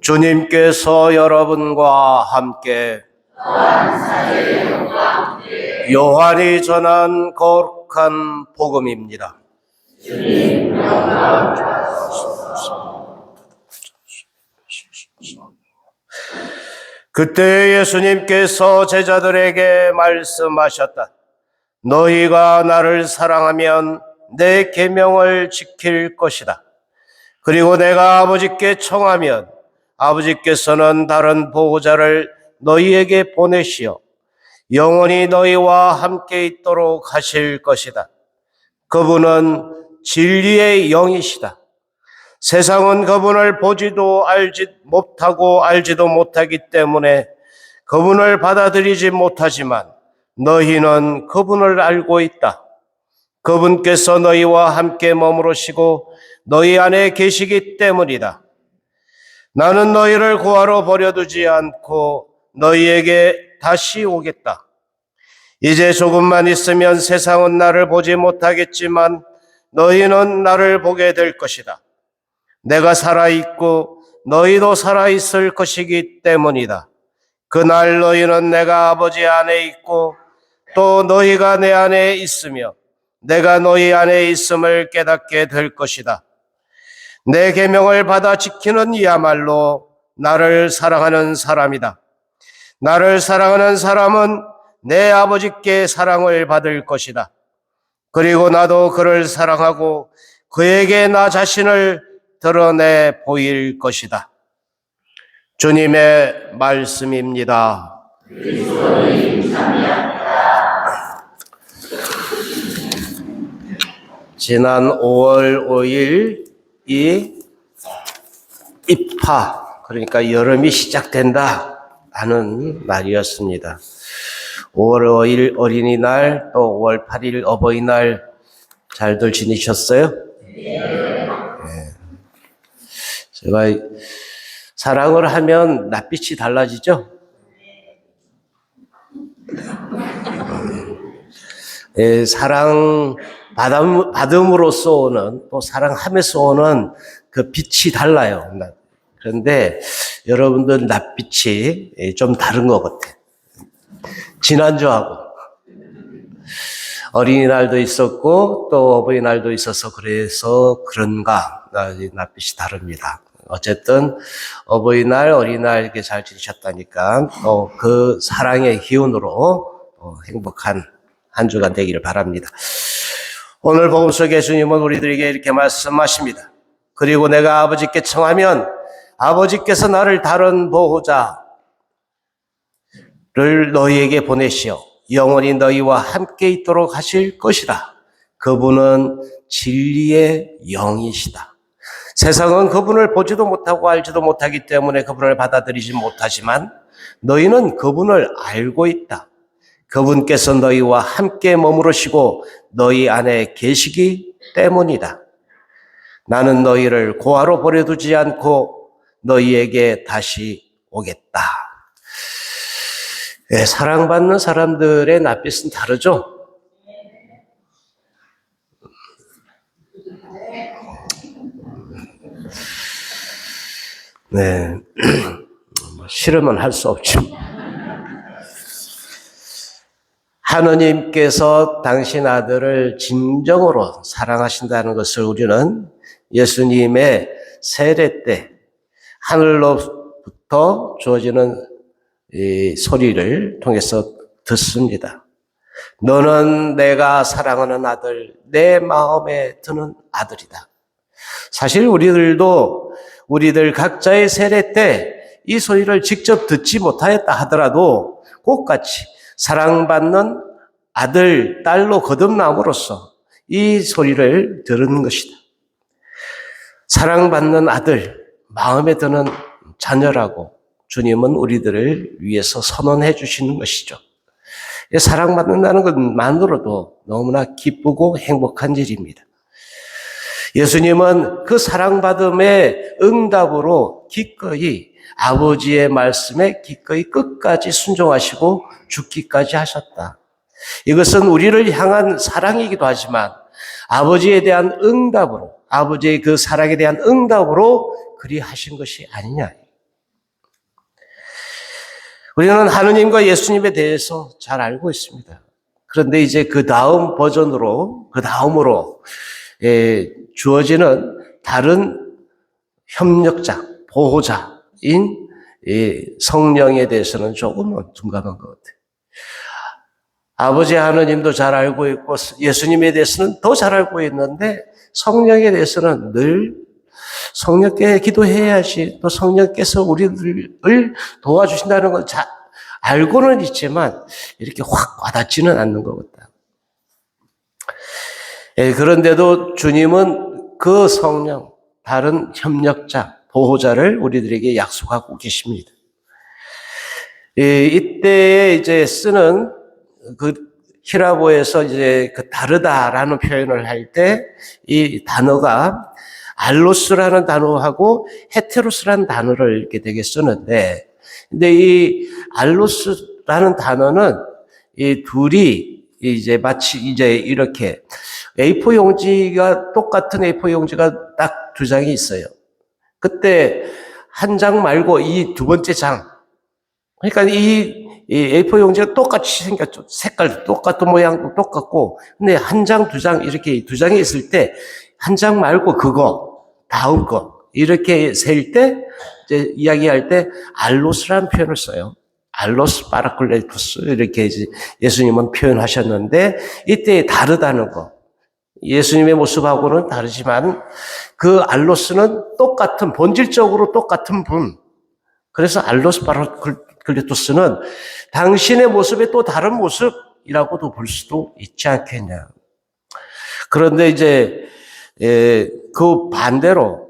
주님께서 여러분과 함께 요한이 전한 거룩한 복음입니다. 그때 예수님께서 제자들에게 말씀하셨다. 너희가 나를 사랑하면 내 계명을 지킬 것이다. 그리고 내가 아버지께 청하면 아버지께서는 다른 보호자를 너희에게 보내시어 영원히 너희와 함께 있도록 하실 것이다. 그분은 진리의 영이시다. 세상은 그분을 보지도 알지도 못하기 때문에 그분을 받아들이지 못하지만 너희는 그분을 알고 있다. 그분께서 너희와 함께 머무르시고 너희 안에 계시기 때문이다. 나는 너희를 고아로 버려두지 않고 너희에게 다시 오겠다. 이제 조금만 있으면 세상은 나를 보지 못하겠지만 너희는 나를 보게 될 것이다. 내가 살아있고 너희도 살아있을 것이기 때문이다. 그날 너희는 내가 아버지 안에 있고 또 너희가 내 안에 있으며 내가 너희 안에 있음을 깨닫게 될 것이다. 내 계명을 받아 지키는 이야말로 나를 사랑하는 사람이다. 나를 사랑하는 사람은 내 아버지께 사랑을 받을 것이다. 그리고 나도 그를 사랑하고 그에게 나 자신을 드러내 보일 것이다. 주님의 말씀입니다. 지난 5월 5일 이 입하, 그러니까 여름이 시작된다 하는 날이었습니다. 5월 5일 어린이날, 또 5월 8일 어버이날 잘들 지내셨어요? 네. 제가 사랑을 하면 낯빛이 달라지죠? 사랑 받음으로써 오는, 또 사랑함에서 오는 그 빛이 달라요. 그런데 여러분들 낯빛이 좀 다른 것 같아요. 지난주하고 어린이날도 있었고 또 어버이날도 있어서 그래서 그런가 낯빛이 다릅니다. 어쨌든 어버이날, 어린이날 이렇게 잘 지내셨다니까 또 그 사랑의 기운으로 행복한 한 주간 되기를 바랍니다. 오늘 복음 속 예수님은 우리들에게 이렇게 말씀하십니다. 그리고 내가 아버지께 청하면 아버지께서 나를 다른 보호자를 너희에게 보내시어 영원히 너희와 함께 있도록 하실 것이다. 그분은 진리의 영이시다. 세상은 그분을 보지도 못하고 알지도 못하기 때문에 그분을 받아들이지 못하지만 너희는 그분을 알고 있다. 그분께서 너희와 함께 머무르시고 너희 안에 계시기 때문이다. 나는 너희를 고아로 버려두지 않고 너희에게 다시 오겠다. 사랑받는 사람들의 낯빛은 다르죠? 네. 싫으면 할 수 없죠. 하느님께서 당신 아들을 진정으로 사랑하신다는 것을 우리는 예수님의 세례 때 하늘로부터 주어지는 이 소리를 통해서 듣습니다. 너는 내가 사랑하는 아들, 내 마음에 드는 아들이다. 사실 우리들 각자의 세례 때 이 소리를 직접 듣지 못하였다 하더라도 똑같이 사랑받는 아들, 딸로 거듭남으로써 이 소리를 들은 것이다. 사랑받는 아들, 마음에 드는 자녀라고 주님은 우리들을 위해서 선언해 주시는 것이죠. 사랑받는다는 것만으로도 너무나 기쁘고 행복한 일입니다. 예수님은 그 사랑받음의 응답으로 기꺼이 아버지의 말씀에 기꺼이 끝까지 순종하시고 죽기까지 하셨다. 이것은 우리를 향한 사랑이기도 하지만 아버지에 대한 응답으로, 아버지의 그 사랑에 대한 응답으로 그리 하신 것이 아니냐. 우리는 하느님과 예수님에 대해서 잘 알고 있습니다. 그런데 이제 그 다음 버전으로, 그 다음으로 주어지는 다른 협력자, 보호자인 성령에 대해서는 조금은 둔감한 것 같아요. 아버지 하느님도 잘 알고 있고 예수님에 대해서는 더 잘 알고 있는데 성령에 대해서는 늘 성령께 기도해야지, 또 성령께서 우리들을 도와주신다는 건 잘 알고는 있지만 이렇게 확 와닿지는 않는 것 같다. 그런데도 주님은 그 성령, 다른 협력자, 보호자를 우리들에게 약속하고 계십니다. 이때에 이제 쓰는 그 히라보에서 이제 그 다르다라는 표현을 할 때 이 단어가 알로스라는 단어하고 헤테로스라는 단어를 이렇게 되게 쓰는데, 근데 이 알로스라는 단어는 이 둘이 이제 마치 이제 이렇게 A4 용지가 똑같은 A4 용지가 딱 두 장이 있어요. 그때 한 장 말고 이 두 번째 장, 그러니까 이 A4 용지가 똑같이 생겼죠. 색깔도 똑같고 모양도 똑같고, 근데 한 장, 두 장 이렇게 두 장이 있을 때 한 장 말고 그거, 다음 거 이렇게 셀 때 이제 이야기할 때 알로스라는 표현을 써요. 알로스 파라클레토스 이렇게 이제 예수님은 표현하셨는데 이때 다르다는 거. 예수님의 모습하고는 다르지만 그 알로스는 똑같은, 본질적으로 똑같은 분. 그래서 알로스 파라클레토스는 당신의 모습의 또 다른 모습이라고도 볼 수도 있지 않겠냐. 그런데 이제 그 반대로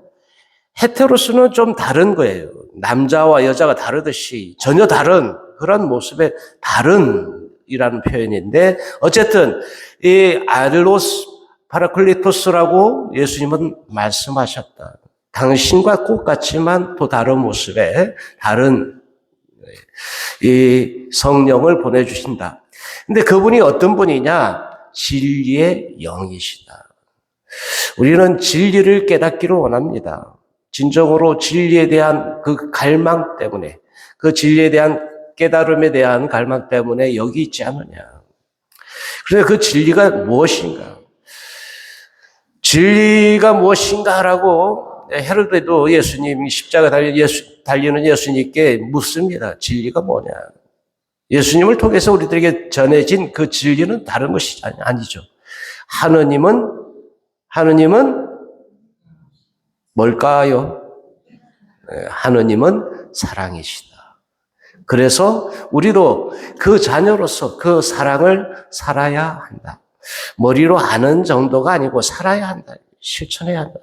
헤테로스는 좀 다른 거예요. 남자와 여자가 다르듯이 전혀 다른 그런 모습의 다른이라는 표현인데, 어쨌든 이 알로스 파라클리토스라고 예수님은 말씀하셨다. 당신과 똑같지만 또 다른 모습의 다른 이 성령을 보내주신다. 근데 그분이 어떤 분이냐? 진리의 영이시다. 우리는 진리를 깨닫기를 원합니다. 진정으로 진리에 대한 그 갈망 때문에, 그 진리에 대한 깨달음에 대한 갈망 때문에 여기 있지 않느냐. 그래서 그 진리가 무엇인가? 진리가 무엇인가라고 헤로데도 예수님이 십자가 달리는 예수님께 묻습니다. 진리가 뭐냐? 예수님을 통해서 우리들에게 전해진 그 진리는 다른 것이 아니죠. 하느님은 뭘까요? 하느님은 사랑이시다. 그래서 우리도 그 자녀로서 그 사랑을 살아야 한다. 머리로 아는 정도가 아니고 살아야 한다. 실천해야 한다.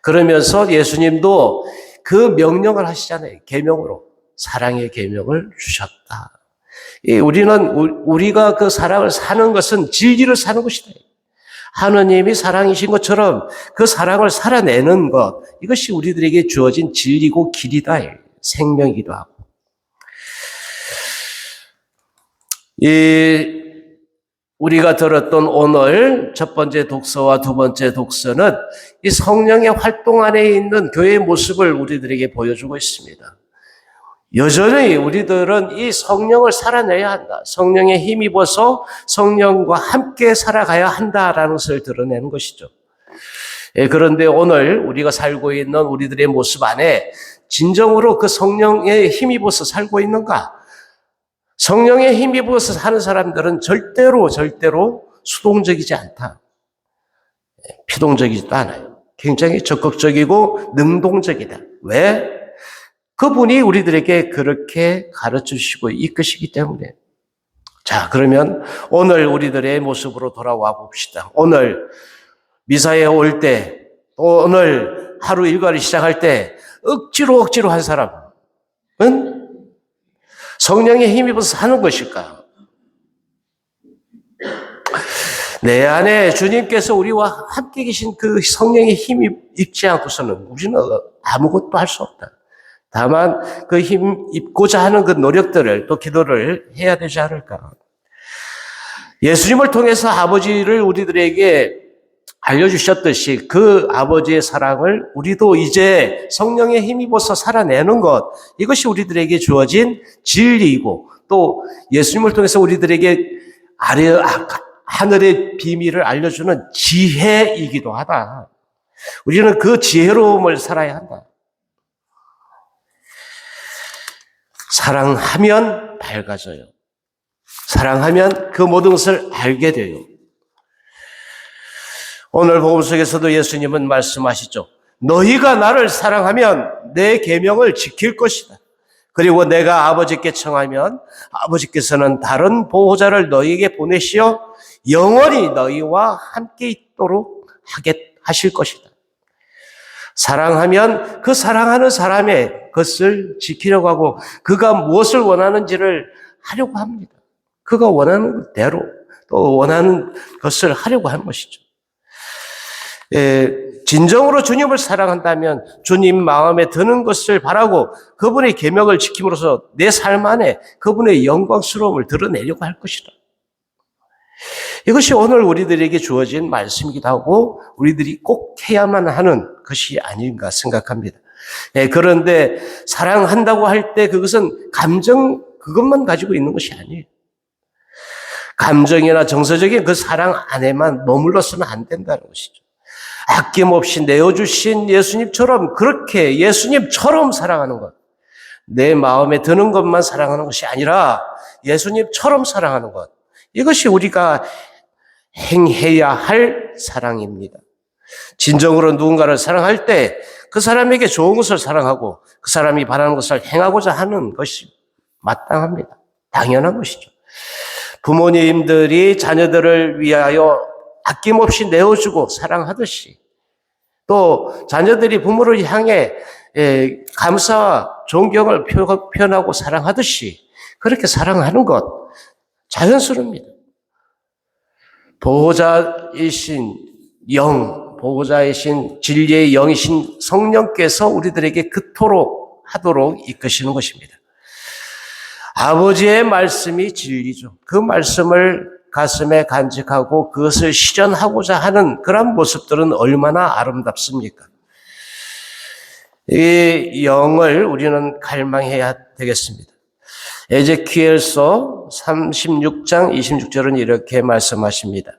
그러면서 예수님도 그 명령을 하시잖아요. 계명으로. 사랑의 계명을 주셨다. 우리가 그 사랑을 사는 것은 진리를 사는 것이다. 하느님이 사랑이신 것처럼 그 사랑을 살아내는 것, 이것이 우리들에게 주어진 진리고 길이다. 생명이기도 하고. 우리가 들었던 오늘 첫 번째 독서와 두 번째 독서는 이 성령의 활동 안에 있는 교회의 모습을 우리들에게 보여주고 있습니다. 여전히 우리들은 이 성령을 살아내야 한다. 성령에 힘입어서 성령과 함께 살아가야 한다라는 것을 드러내는 것이죠. 그런데 오늘 우리가 살고 있는 우리들의 모습 안에 진정으로 그 성령에 힘입어서 살고 있는가? 성령에 힘입어서 사는 사람들은 절대로 수동적이지 않다. 피동적이지도 않아요. 굉장히 적극적이고 능동적이다. 왜? 그분이 우리들에게 그렇게 가르쳐주시고 이끄시기 때문에. 자, 그러면 오늘 우리들의 모습으로 돌아와 봅시다. 오늘 미사에 올 때, 또 오늘 하루 일과를 시작할 때 억지로 한 사람은 성령에 힘입어서 사는 것일까? 내 안에 주님께서 우리와 함께 계신 그 성령의 힘이 입지 않고서는 우리는 아무것도 할 수 없다. 다만 그 힘 입고자 하는 그 노력들을, 또 기도를 해야 되지 않을까. 예수님을 통해서 아버지를 우리들에게 알려주셨듯이 그 아버지의 사랑을 우리도 이제 성령의 힘입어서 살아내는 것, 이것이 우리들에게 주어진 진리이고 또 예수님을 통해서 우리들에게 하늘의 비밀을 알려주는 지혜이기도 하다. 우리는 그 지혜로움을 살아야 한다. 사랑하면 밝아져요. 사랑하면 그 모든 것을 알게 돼요. 오늘 복음 속에서도 예수님은 말씀하시죠. 너희가 나를 사랑하면 내 계명을 지킬 것이다. 그리고 내가 아버지께 청하면 아버지께서는 다른 보호자를 너희에게 보내시어 영원히 너희와 함께 있도록 하실 것이다. 사랑하면 그 사랑하는 사람의 것을 지키려고 하고 그가 무엇을 원하는지를 하려고 합니다. 그가 원하는 대로 또 원하는 것을 하려고 하는 것이죠. 진정으로 주님을 사랑한다면 주님 마음에 드는 것을 바라고 그분의 계명을 지킴으로써 내 삶 안에 그분의 영광스러움을 드러내려고 할 것이다. 이것이 오늘 우리들에게 주어진 말씀이기도 하고 우리들이 꼭 해야만 하는 것이 아닌가 생각합니다. 그런데 사랑한다고 할 때 그것은 그것만 가지고 있는 것이 아니에요. 감정이나 정서적인 그 사랑 안에만 머물러서는 안 된다는 것이죠. 아낌없이 내어주신 예수님처럼 그렇게 예수님처럼 사랑하는 것. 내 마음에 드는 것만 사랑하는 것이 아니라 예수님처럼 사랑하는 것. 이것이 우리가 행해야 할 사랑입니다. 진정으로 누군가를 사랑할 때 그 사람에게 좋은 것을 사랑하고 그 사람이 바라는 것을 행하고자 하는 것이 마땅합니다. 당연한 것이죠. 부모님들이 자녀들을 위하여 아낌없이 내어주고 사랑하듯이 또 자녀들이 부모를 향해 감사와 존경을 표현하고 사랑하듯이 그렇게 사랑하는 것 자연스럽습니다. 보호자이신 진리의 영이신 성령께서 우리들에게 그토록 하도록 이끄시는 것입니다. 아버지의 말씀이 진리죠. 그 말씀을 가슴에 간직하고 그것을 실현하고자 하는 그런 모습들은 얼마나 아름답습니까? 이 영을 우리는 갈망해야 되겠습니다. 에제키엘서 36장 26절은 이렇게 말씀하십니다.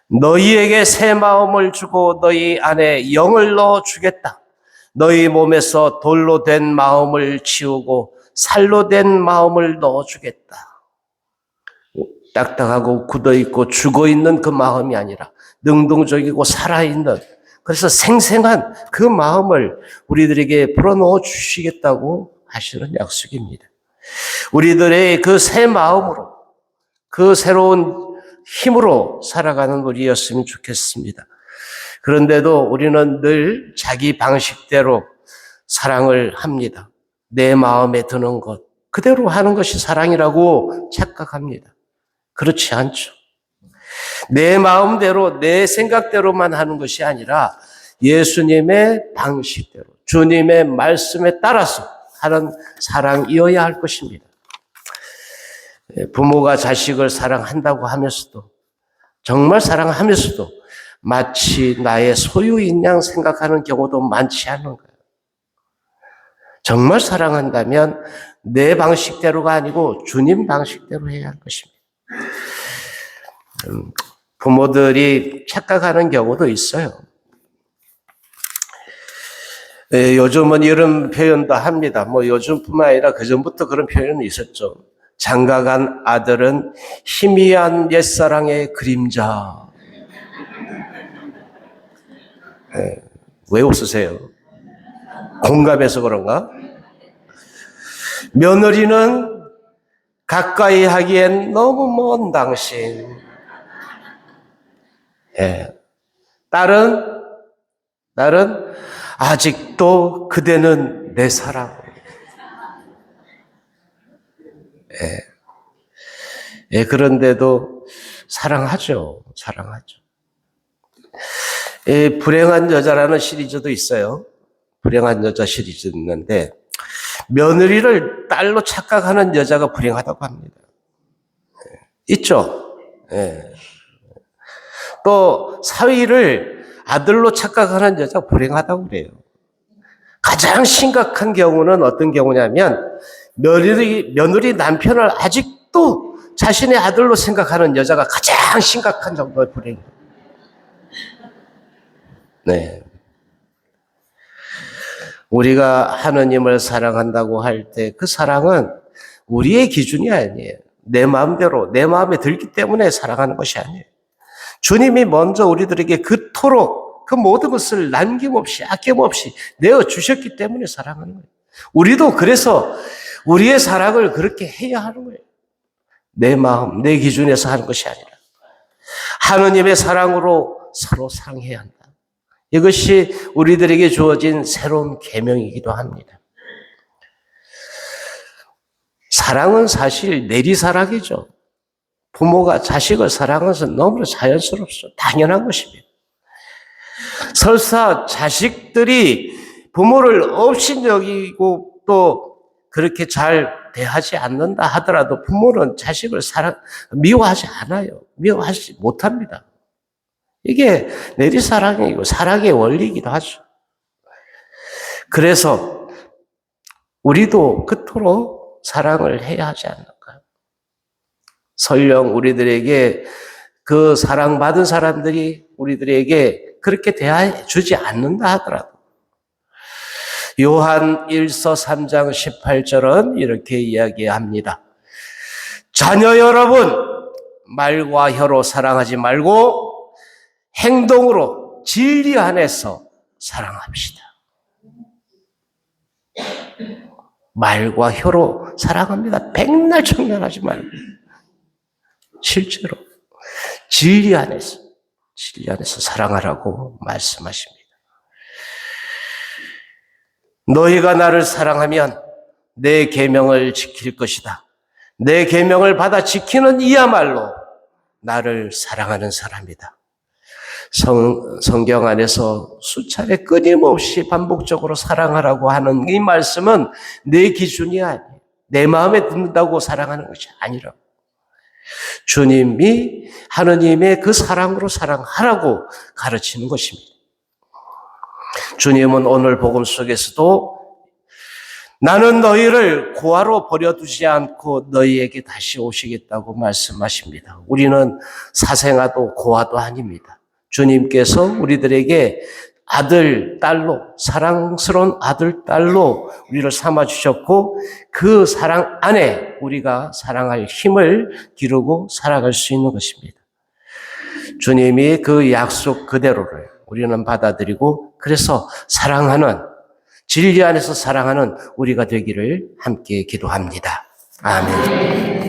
너희에게 새 마음을 주고 너희 안에 영을 넣어주겠다. 너희 몸에서 돌로 된 마음을 치우고 살로 된 마음을 넣어주겠다. 딱딱하고 굳어있고 죽어있는 그 마음이 아니라 능동적이고 살아있는 그래서 생생한 그 마음을 우리들에게 불어넣어 주시겠다고 하시는 약속입니다. 우리들의 그 새 마음으로 그 새로운 힘으로 살아가는 우리였으면 좋겠습니다. 그런데도 우리는 늘 자기 방식대로 사랑을 합니다. 내 마음에 드는 것 그대로 하는 것이 사랑이라고 착각합니다. 그렇지 않죠. 내 마음대로 내 생각대로만 하는 것이 아니라 예수님의 방식대로 주님의 말씀에 따라서 하는 사랑이어야 할 것입니다. 부모가 자식을 사랑한다고 하면서도 정말 사랑하면서도 마치 나의 소유인 양 생각하는 경우도 많지 않은 거예요. 정말 사랑한다면 내 방식대로가 아니고 주님 방식대로 해야 할 것입니다. 부모들이 착각하는 경우도 있어요. 요즘은 이런 표현도 합니다. 요즘뿐만 아니라 그전부터 그런 표현이 있었죠. 장가간 아들은 희미한 옛사랑의 그림자. 왜 웃으세요? 공감해서 그런가? 며느리는 가까이 하기엔 너무 먼 당신. 딸은 아직도 그대는 내 사랑. 그런데도 사랑하죠. 불행한 여자라는 시리즈도 있어요. 불행한 여자 시리즈 있는데 며느리를 딸로 착각하는 여자가 불행하다고 합니다. 있죠. 또 사위를 아들로 착각하는 여자가 불행하다고 그래요. 가장 심각한 경우는 어떤 경우냐면 며느리 남편을 아직도 자신의 아들로 생각하는 여자가 가장 심각한 정도의 불행이에요. 네. 우리가 하느님을 사랑한다고 할 때 그 사랑은 우리의 기준이 아니에요. 내 마음대로, 내 마음에 들기 때문에 사랑하는 것이 아니에요. 주님이 먼저 우리들에게 그토록 그 모든 것을 남김없이 아낌없이 내어주셨기 때문에 사랑하는 거예요. 우리도 그래서 우리의 사랑을 그렇게 해야 하는 거예요. 내 마음, 내 기준에서 하는 것이 아니라 하느님의 사랑으로 서로 사랑해야 한다. 이것이 우리들에게 주어진 새로운 계명이기도 합니다. 사랑은 사실 내리사랑이죠. 부모가 자식을 사랑하는 것은 너무나 자연스럽죠. 당연한 것입니다. 설사 자식들이 부모를 업신여기고 또 그렇게 잘 대하지 않는다 하더라도 부모는 자식을 미워하지 않아요. 미워하지 못합니다. 이게 내리사랑이고 사랑의 원리이기도 하죠. 그래서 우리도 그토록 사랑을 해야 하지 않을까요? 설령 우리들에게 그 사랑받은 사람들이 우리들에게 그렇게 대해 주지 않는다 하더라도 요한 1서 3장 18절은 이렇게 이야기합니다. 자녀 여러분, 말과 혀로 사랑하지 말고 행동으로 진리 안에서 사랑합시다. 말과 혀로 사랑합니다. 백날 청년하지 말고 실제로 진리 안에서 사랑하라고 말씀하십니다. 너희가 나를 사랑하면 내 계명을 지킬 것이다. 내 계명을 받아 지키는 이야말로 나를 사랑하는 사람이다. 성경 안에서 수차례 끊임없이 반복적으로 사랑하라고 하는 이 말씀은 내 기준이 아니에요. 내 마음에 든다고 사랑하는 것이 아니라 주님이 하느님의 그 사랑으로 사랑하라고 가르치는 것입니다. 주님은 오늘 복음 속에서도 나는 너희를 고아로 버려두지 않고 너희에게 다시 오시겠다고 말씀하십니다. 우리는 사생아도 고아도 아닙니다. 주님께서 우리들에게 아들, 딸로, 사랑스러운 아들, 딸로 우리를 삼아주셨고 그 사랑 안에 우리가 사랑할 힘을 기르고 살아갈 수 있는 것입니다. 주님이 그 약속 그대로를 우리는 받아들이고 그래서 사랑하는, 진리 안에서 사랑하는 우리가 되기를 함께 기도합니다. 아멘.